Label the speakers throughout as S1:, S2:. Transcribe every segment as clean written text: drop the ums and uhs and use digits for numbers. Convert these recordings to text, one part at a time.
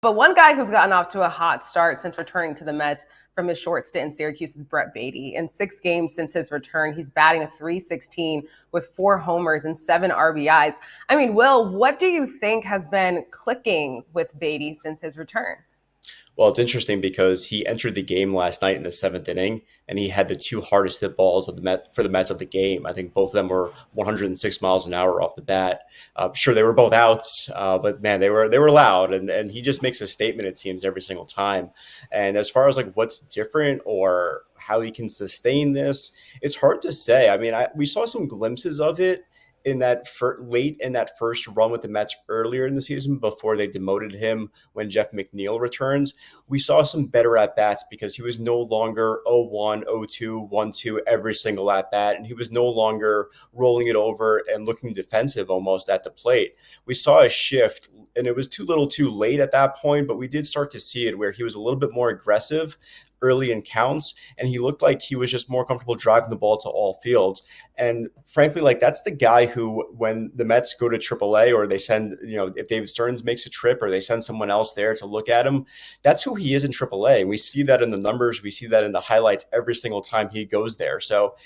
S1: But one guy who's gotten off to a hot start since returning to the Mets from his short stint in Syracuse is Brett Baty. In 6 games since his return, he's batting a .316 with 4 homers and 7 RBIs. I mean, Will, what do you think has been clicking with Baty since his return?
S2: Well, it's interesting because he entered the game last night in the seventh inning, and he had the two hardest hit balls of the Mets of the game. I think both of them were 106 miles an hour off the bat. Sure, they were both outs, but man, they were loud, and he just makes a statement. It seems every single time. And as far as like what's different or how he can sustain this, it's hard to say. I mean, we saw some glimpses of it in that late in that first run with the Mets earlier in the season before they demoted him when Jeff McNeil returns. We saw some better at bats because he was no longer 0-1, 0-2, 1-2 every single at bat, and he was no longer rolling it over and looking defensive almost at the plate. We saw a shift, and it was too little too late at that point, but we did start to see it where he was a little bit more aggressive early in counts, and he looked like he was just more comfortable driving the ball to all fields. And frankly, like that's the guy who, when the Mets go to AAA or they send, if David Stearns makes a trip or they send someone else there to look at him, that's who he is in AAA. And we see that in the numbers. We see that in the highlights every single time he goes there. So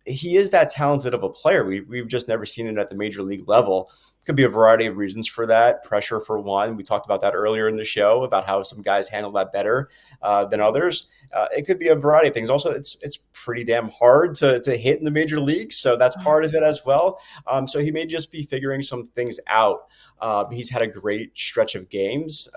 S2: he is that talented of a player. We've just never seen it at the major league level. Could be a variety of reasons for that. Pressure for one. We talked about that earlier in the show about how some guys handle that better than others. It could be a variety of things. Also, it's pretty damn hard to hit in the major leagues, so that's part of it as well. So he may just be figuring some things out. He's had a great stretch of games,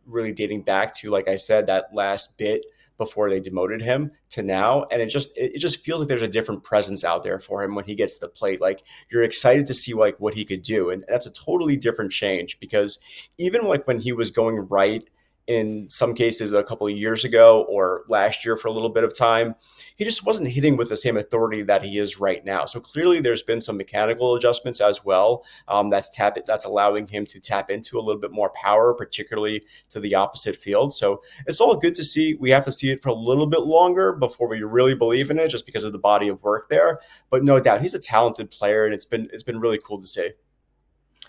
S2: really dating back to, like I said, that last bit before they demoted him to now. And it just feels like there's a different presence out there for him when he gets to the plate. Like you're excited to see like what he could do. And that's a totally different change because even like when he was going right in some cases a couple of years ago or last year for a little bit of time, he just wasn't hitting with the same authority that he is right now. So clearly there's been some mechanical adjustments as well. That's allowing him to tap into a little bit more power, particularly to the opposite field. So it's all good to see. We have to see it for a little bit longer before we really believe in it, just because of the body of work there. But no doubt, he's a talented player, and it's been really cool to see.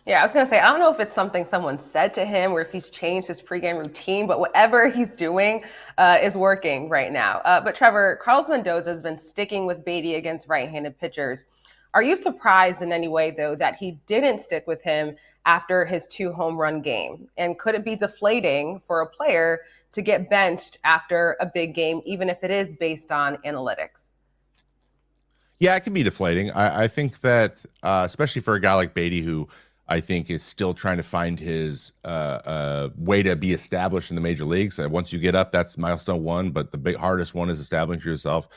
S1: Yeah, I was going to say, I don't know if it's something someone said to him or if he's changed his pregame routine, but whatever he's doing is working right now. But Trevor, Carlos Mendoza has been sticking with Baty against right-handed pitchers. Are you surprised in any way, though, that he didn't stick with him after his 2 home run game? And could it be deflating for a player to get benched after a big game, even if it is based on analytics?
S3: Yeah, it can be deflating. I think that, especially for a guy like Baty, who I think is still trying to find his way to be established in the major leagues. Once you get up, that's milestone 1, but the big hardest one is establishing yourself.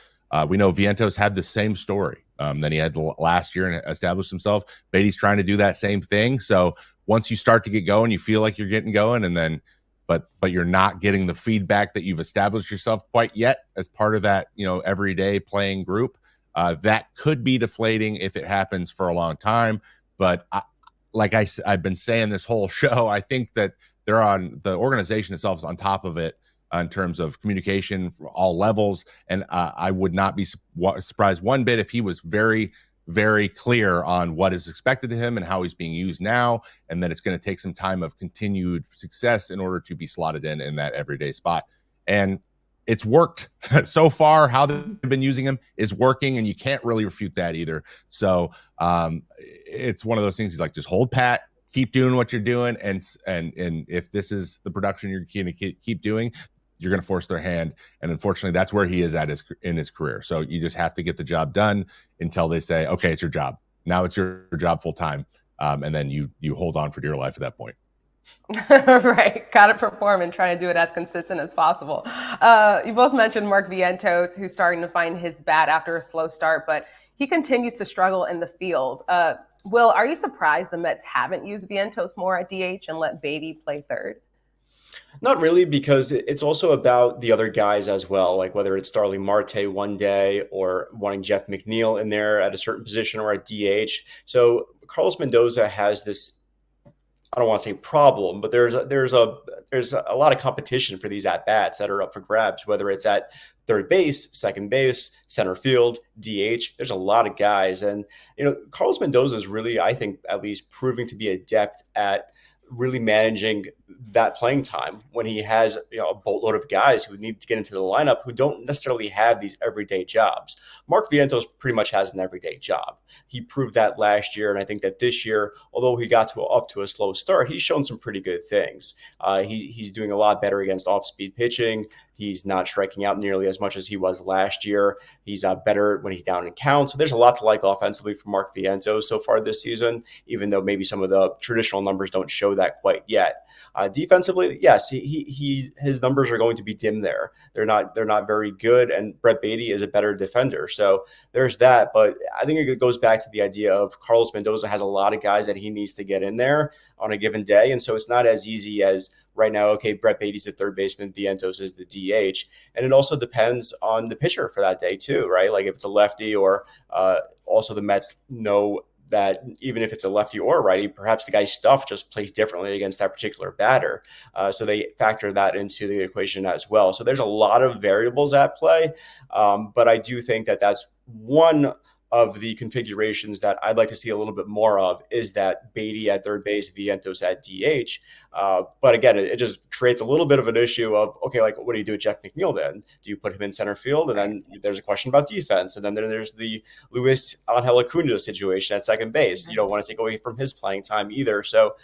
S3: We know Vientos had the same story that he had last year and established himself. Baty's trying to do that same thing. So once you start to get going, you feel like you're getting going, and then but you're not getting the feedback that you've established yourself quite yet as part of that everyday playing group. That could be deflating if it happens for a long time, but I've been saying this whole show, I think that the organization itself is on top of it in terms of communication for all levels. And I would not be surprised one bit if he was very, very clear on what is expected of him and how he's being used now, and that it's going to take some time of continued success in order to be slotted in that everyday spot. And it's worked so far. How they've been using him is working, and you can't really refute that either. So it's one of those things. He's like, just hold pat, keep doing what you're doing, and if this is the production you're going to keep doing, you're going to force their hand. And unfortunately, that's where he is at in his career. So you just have to get the job done until they say, okay, it's your job. Now it's your job full time, and then you hold on for dear life at that point.
S1: Right. Got to perform and try to do it as consistent as possible. You both mentioned Mark Vientos, who's starting to find his bat after a slow start, but he continues to struggle in the field. Will, are you surprised the Mets haven't used Vientos more at DH and let Baty play third?
S2: Not really, because it's also about the other guys as well, like whether it's Starling Marte one day or wanting Jeff McNeil in there at a certain position or at DH. So Carlos Mendoza has this, I don't want to say problem, but there's a lot of competition for these at bats that are up for grabs, whether it's at third base, second base, center field, DH. There's a lot of guys, and Carlos Mendoza is really, I think, at least proving to be adept at really managing that playing time when he has a boatload of guys who need to get into the lineup who don't necessarily have these everyday jobs. Mark Vientos pretty much has an everyday job. He proved that last year, and I think that this year, although he got up to a slow start, he's shown some pretty good things. He's doing a lot better against off-speed pitching. He's not striking out nearly as much as he was last year. He's better when he's down in count. So there's a lot to like offensively from Mark Vientos so far this season, even though maybe some of the traditional numbers don't show that quite yet. Defensively, yes, his numbers are going to be dim there. They're not very good, and Brett Baty is a better defender. So there's that. But I think it goes back to the idea of Carlos Mendoza has a lot of guys that he needs to get in there on a given day, and so it's not as easy as right now, okay, Brett Baty's the third baseman, Vientos is the DH. And it also depends on the pitcher for that day too, right? Like if it's a lefty or also the Mets know that even if it's a lefty or a righty, perhaps the guy's stuff just plays differently against that particular batter. So they factor that into the equation as well. So there's a lot of variables at play. But I do think that that's one of the configurations that I'd like to see a little bit more of, is that Baty at third base, Vientos at DH. But again, it just creates a little bit of an issue of, okay, like what do you do with Jeff McNeil then? Do you put him in center field? And then there's a question about defense. And then there's the Luis Angel Acuna situation at second base. You don't want to take away from his playing time either. So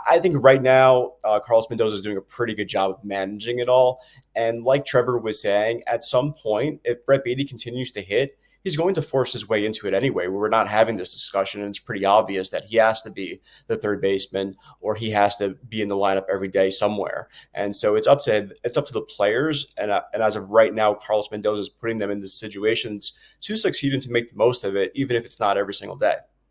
S2: I think right now, Carlos Mendoza is doing a pretty good job of managing it all. And like Trevor was saying, at some point, if Brett Baty continues to hit, he's going to force his way into it anyway. We're not having this discussion, and it's pretty obvious that he has to be the third baseman or he has to be in the lineup every day somewhere. And so it's up to the players. And as of right now, Carlos Mendoza is putting them into situations to succeed and to make the most of it, even if it's not every single day.